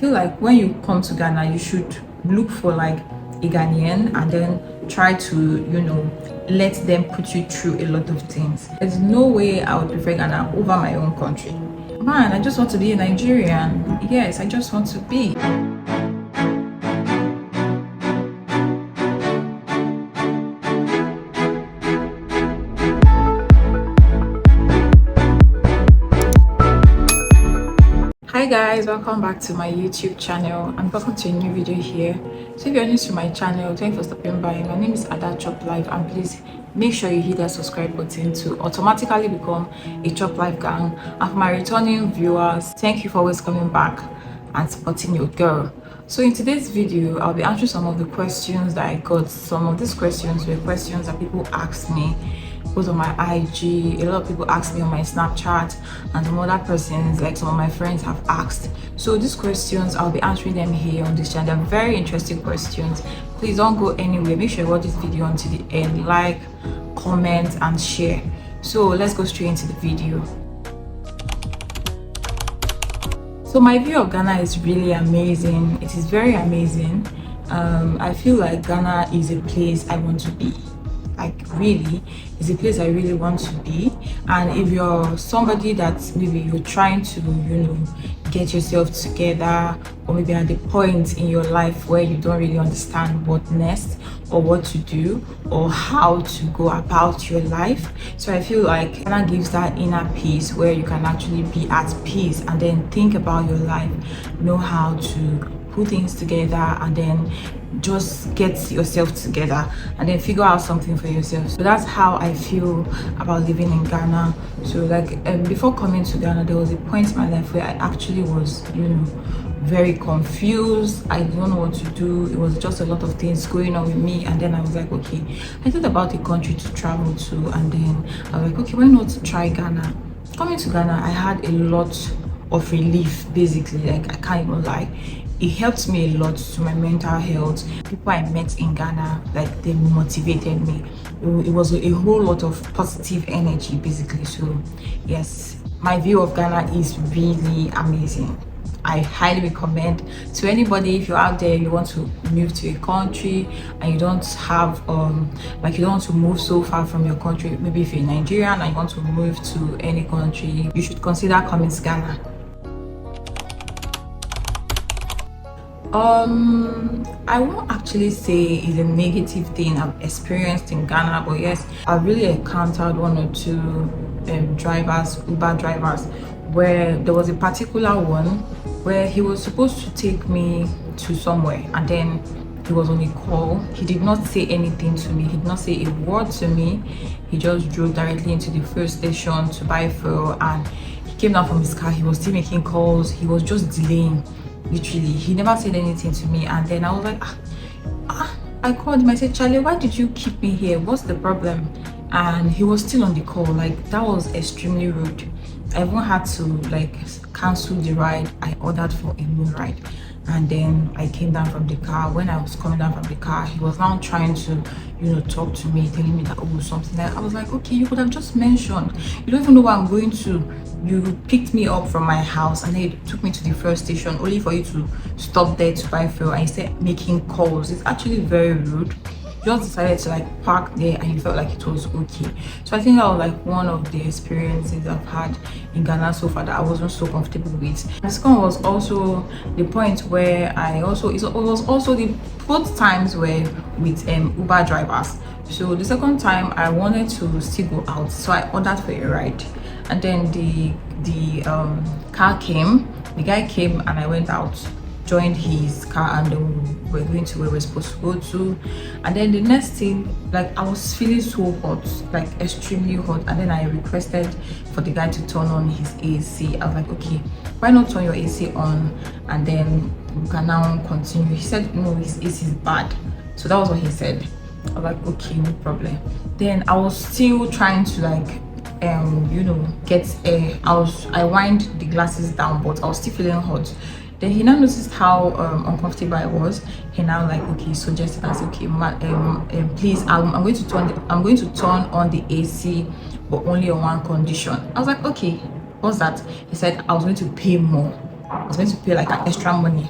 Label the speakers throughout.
Speaker 1: feel like when you come to Ghana, you should look for like a Ghanaian and then try to, you know, let them put you through a lot of things. There's no way I would prefer Ghana over my own country. Man, I just want to be a Nigerian. Yes, I just want to be. Hi guys, welcome back to my YouTube channel and welcome to a new video here. So if you're new to my channel, thanks for stopping by. My name is Adachoplife and please make sure you hit that subscribe button to automatically become a Choplifegeng. And for my returning viewers, thank you for always coming back and supporting your girl. So in today's video, I'll be answering some of the questions that I got. Some of these questions were questions that people asked me both on my IG. A lot of people asked me on my Snapchat, and some other persons, like some of my friends, have asked. So these questions, I'll be answering them here on this channel. They're very interesting questions. Please don't go anywhere. Make sure you watch this video until the end. Like, comment, and share. So let's go straight into the video. So my view of Ghana is really amazing. It is very amazing. I feel like Ghana is a place I want to be. Like really, it's a place I really want to be. And if you're somebody that maybe you're trying to, you know, get yourself together, or maybe at the point in your life where you don't really understand what next or what to do or how to go about your life, so I feel like Ghana gives that inner peace where you can actually be at peace and then think about your life, know how to put things together, and then just get yourself together and then figure out something for yourself. So that's how I feel about living in Ghana. So like before coming to Ghana, there was a point in my life where I actually was, you know, very confused. I don't know what to do. It was just a lot of things going on with me, and then I was like, okay, I thought about a country to travel to, and then I was like, okay, why not try Ghana? Coming to Ghana, I had a lot of relief, basically. Like, I can't even lie, it helped me a lot to my mental health. People I met in Ghana, like, they motivated me. It was a whole lot of positive energy, basically. So yes, my view of Ghana is really amazing. I highly recommend to anybody. If you're out there, you want to move to a country and you don't have like, you don't want to move so far from your country, maybe if you're Nigerian and you want to move to any country, you should consider coming to Ghana. I won't actually say it's a negative thing I've experienced in Ghana, but yes, I've really encountered one or two drivers, Uber drivers, where there was a particular one where he was supposed to take me to somewhere, and then he was on a call. He did not say anything to me. He did not say a word to me. He just drove directly into the fuel station to buy fuel, and he came down from his car. He was still making calls. He was just delaying. Literally, he never said anything to me. And then I was like, I called him. I said, Charlie, why did you keep me here? What's the problem? And he was still on the call. Like, that was extremely rude. I even had to like cancel the ride I ordered for a new ride. And then I came down from the car. When I was coming down from the car, he was now trying to, you know, talk to me, telling me that, oh, something like, I was like, okay, you could have just mentioned, you don't even know where I'm going to. You picked me up from my house and then you took me to the fuel station only for you to stop there to buy fuel, and instead making calls. It's actually very rude. You just decided to like park there and you felt like it was okay. So I think that was like one of the experiences I've had in Ghana so far that I wasn't so comfortable with. The second was also the point where it was also the both times were with Uber drivers. So the second time I wanted to still go out, so I ordered for a ride, and then the car came, the guy came, and I went out, joined his car, and we're going to where we're supposed to go to. And then the next thing, like, I was feeling so hot, like extremely hot, and then I requested for the guy to turn on his AC. I was like, okay, why not turn your AC on and then we can now continue. He said no, his AC is bad. So that was what he said. I was like, okay, no problem. Then I was still trying to like you know, get air. I wind the glasses down, but I was still feeling hot. Then he now noticed how uncomfortable I was. He now like, okay, suggested, I said, okay, please, I'm going to turn on the AC, but only on one condition. I was like, okay, what's that? He said I was going to pay more. was going to pay like an extra money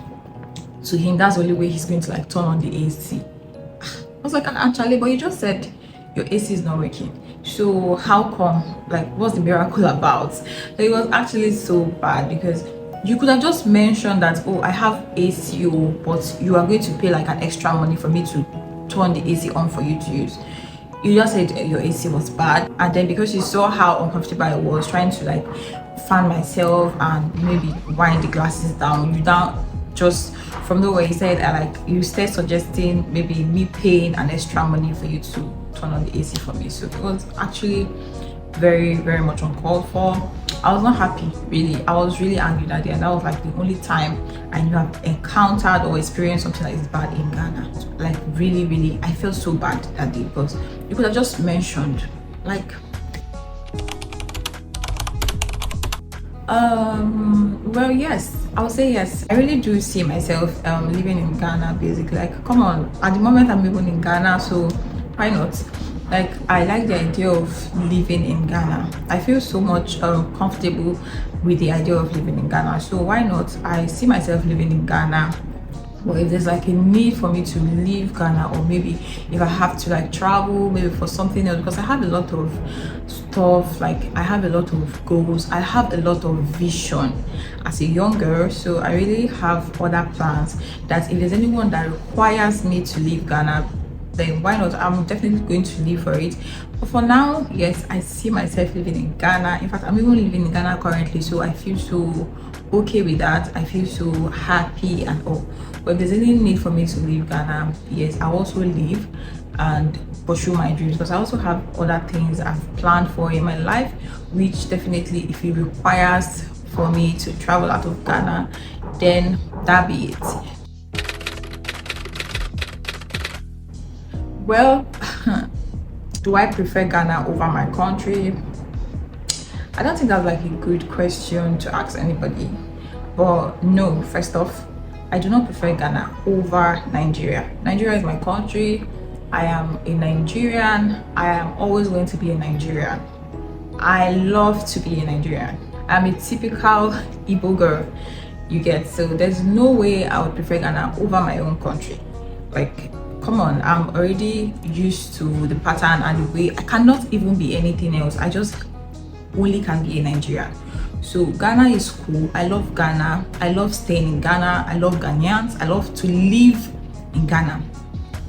Speaker 1: to him. That's the only way he's going to like turn on the AC. I was like, actually, but you just said your AC is not working, so how come? Like, what's the miracle about? So it was actually so bad, because you could have just mentioned that, oh, I have ACO, but you are going to pay like an extra money for me to turn the AC on for you to use. You just said your AC was bad, and then because you saw how uncomfortable I was trying to like fan myself and maybe wind the glasses down, you don't just from the way you said, you started suggesting maybe me paying an extra money for you to turn on the AC for me. So it was actually very, very much uncalled for. I was not happy, really. I was really angry that day, and that was like the only time I knew I've encountered or experienced something that is bad in Ghana. Like really, really, I felt so bad that day, because you could have just mentioned like well, yes, I would say yes. I really do see myself living in Ghana, basically. Like, come on, at the moment I'm living in Ghana, so why not? Like, I like the idea of living in Ghana. I feel so much comfortable with the idea of living in Ghana, so why not? I see myself living in Ghana. But if there's like a need for me to leave Ghana, or maybe if I have to like travel maybe for something else, because I have a lot of stuff, like I have a lot of goals, I have a lot of vision as a young girl, so I really have other plans that if there's anyone that requires me to leave Ghana, then why not? I'm definitely going to live for it. But for now, yes, I see myself living in Ghana. In fact, I'm even living in Ghana currently, so I feel so okay with that. I feel so happy and all. But if there's any need for me to leave Ghana, yes, I'll also leave and pursue my dreams, because I also have other things I've planned for in my life, which definitely, if it requires for me to travel out of Ghana, then that be it. Well, do I prefer Ghana over my country? I don't think that's like a good question to ask anybody, but no, first off, I do not prefer Ghana over Nigeria. Nigeria is my country. I am a Nigerian. I am always going to be a Nigerian. I love to be a Nigerian. I'm a typical Igbo girl, you get, so there's no way I would prefer Ghana over my own country. Like, come on, I'm already used to the pattern and the way. I cannot even be anything else. I just only can be a Nigerian. So Ghana is cool. I love Ghana. I love staying in Ghana. I love Ghanaians. I love to live in Ghana.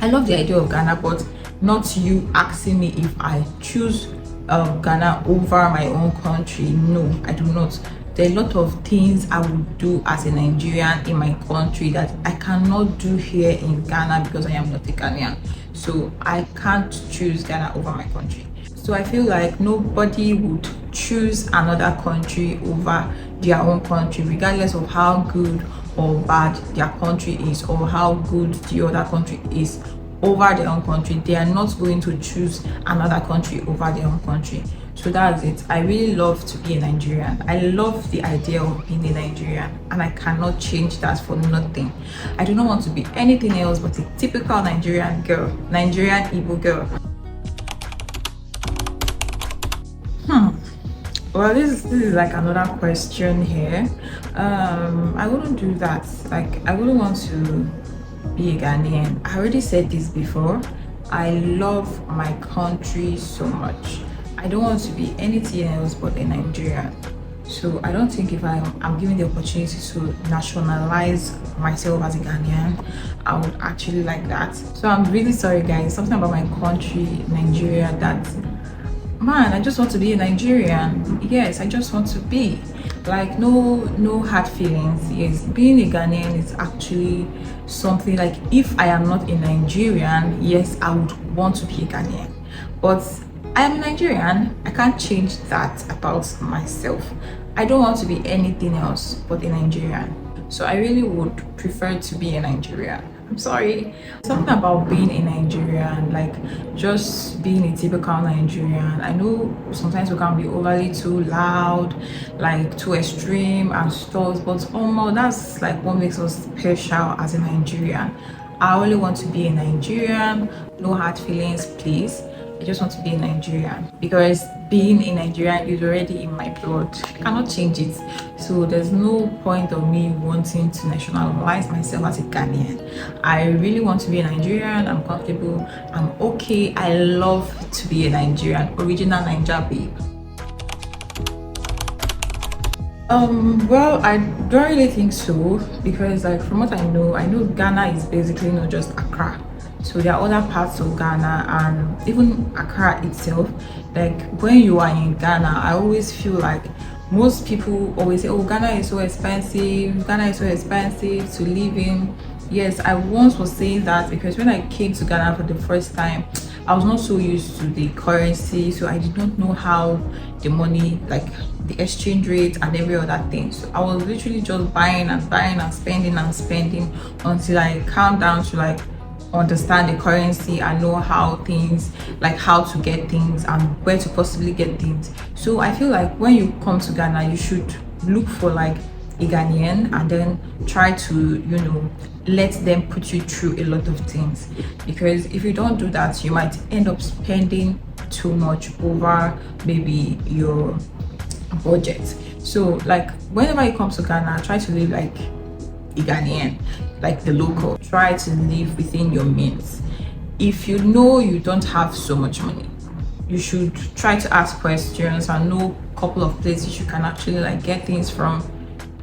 Speaker 1: I love the idea of Ghana, but not you asking me if I choose Ghana over my own country. No, I do not. There are a lot of things I would do as a Nigerian in my country that I cannot do here in Ghana because I am not a Ghanaian. So I can't choose Ghana over my country. So I feel like nobody would choose another country over their own country, regardless of how good or bad their country is, or how good the other country is over their own country. They are not going to choose another country over their own country. So that's it. I really love to be a Nigerian. I love the idea of being a Nigerian, and I cannot change that for nothing. I do not want to be anything else but a typical Nigerian girl, Nigerian Igbo girl. Well, this is like another question here. I wouldn't do that. Like, I wouldn't want to be a Ghanaian. I already said this before. I love my country so much. I don't want to be anything else but a Nigerian. So I don't think if I'm given the opportunity to nationalize myself as a Ghanaian, I would actually like that. So I'm really sorry, guys. Something about my country, Nigeria, that, man, I just want to be a Nigerian. Yes, I just want to be. Like, no hard feelings. Yes, being a Ghanaian is actually something, like, if I am not a Nigerian, yes, I would want to be a Ghanaian. But I am Nigerian. I can't change that about myself. I don't want to be anything else but a Nigerian. So I really would prefer to be a Nigerian. I'm sorry. Something about being a Nigerian, like just being a typical Nigerian. I know sometimes we can be overly too loud, like too extreme and stuff, but that's like what makes us special as a Nigerian. I only want to be a Nigerian. No hard feelings, please. I just want to be a Nigerian because being a Nigerian is already in my blood. I cannot change it. so there's no point of me wanting to nationalize myself as a Ghanaian. I really want to be a Nigerian. I'm comfortable, I'm okay. I love to be a Nigerian, original Naija babe. Well, I don't really think so, because like from what I know Ghana is basically not just Accra. So there are other parts of Ghana and even Accra itself. Like when you are in Ghana, I always feel like most people always say, oh, Ghana is so expensive, Ghana is so expensive to live in. Yes, I once was saying that because when I came to Ghana for the first time, I was not so used to the currency, so I did not know how the money, like the exchange rate and every other thing. So I was literally just buying and buying and spending until I calmed down to like understand the currency and know how things, like how to get things and where to possibly get things. So I feel like when you come to Ghana, you should look for like a Ghanaian and then try to, you know, let them put you through a lot of things, because if you don't do that, you might end up spending too much over maybe your budget. So like whenever you come to Ghana, try to live like a Ghanaian, like the local. Try to live within your means. If you know you don't have so much money, you should try to ask questions and know a couple of places you can actually like get things from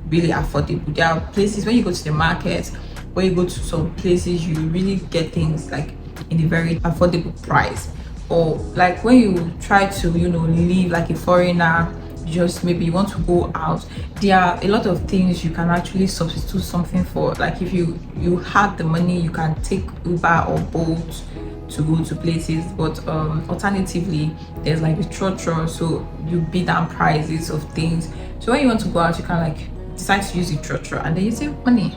Speaker 1: really affordable. There are places when you go to the market, when you go to some places, you really get things like in a very affordable price. Or like when you try to, you know, live like a foreigner, just maybe you want to go out, there are a lot of things you can actually substitute something for. Like if you have the money, you can take Uber or Bolt to go to places, but alternatively there's like a trotro, so you bid down prices of things. So when you want to go out, you can like decide to use the trotro and then you save money.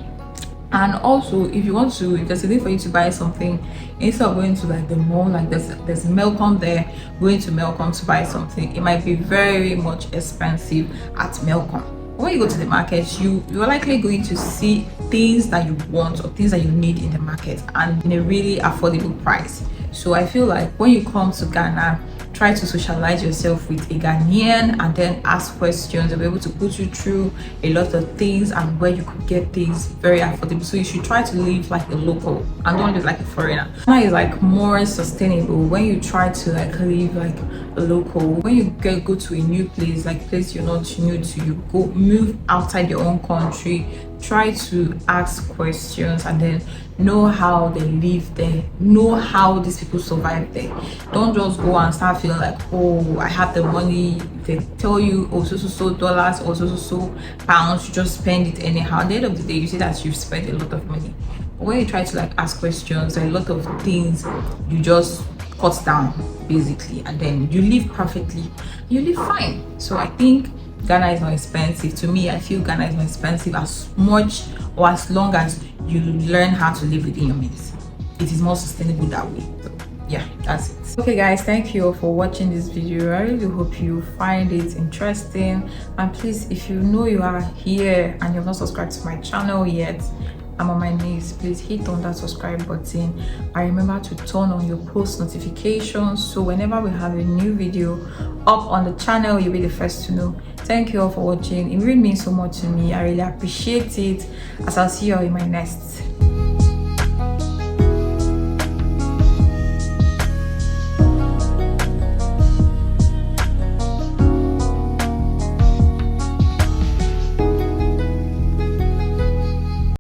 Speaker 1: And also if you want to, if there's a way for you to buy something, instead of going to like the mall, like there's Melcom there, going to Melcom to buy something, it might be very much expensive at Melcom. When you go to the market, you're likely going to see things that you want or things that you need in the market and in a really affordable price. So I feel like when you come to Ghana, try to socialize yourself with a Ghanaian and then ask questions. They'll be able to put you through a lot of things and where you could get things very affordable. So you should try to live like a local and don't live like a foreigner. Ghana is like more sustainable when you try to like live like a local. When you go to a new place, like place you're not new to, you go move outside your own country, try to ask questions and then know how they live there, know how these people survive there. Don't just go and start feeling like, oh, I have the money. They tell you, oh, so dollars or so pounds, you just spend it anyhow. At the end of the day, you see that you've spent a lot of money. But when you try to like ask questions, a lot of things you just cut down basically, and then you live perfectly, you live fine. So I think Ghana is not expensive. To me, I feel Ghana is not expensive as much or as long as you learn how to live within your means. It is more sustainable that way. So yeah, that's it. Okay guys, thank you all for watching this video. I really hope you find it interesting, and please, if you know you are here and you've not subscribed to my channel yet, I'm on my knees, please hit on that subscribe button and remember to turn on your post notifications, so whenever we have a new video up on the channel, you'll be the first to know. Thank you all for watching. It really means so much to me. I really appreciate it, as I'll see you all in my next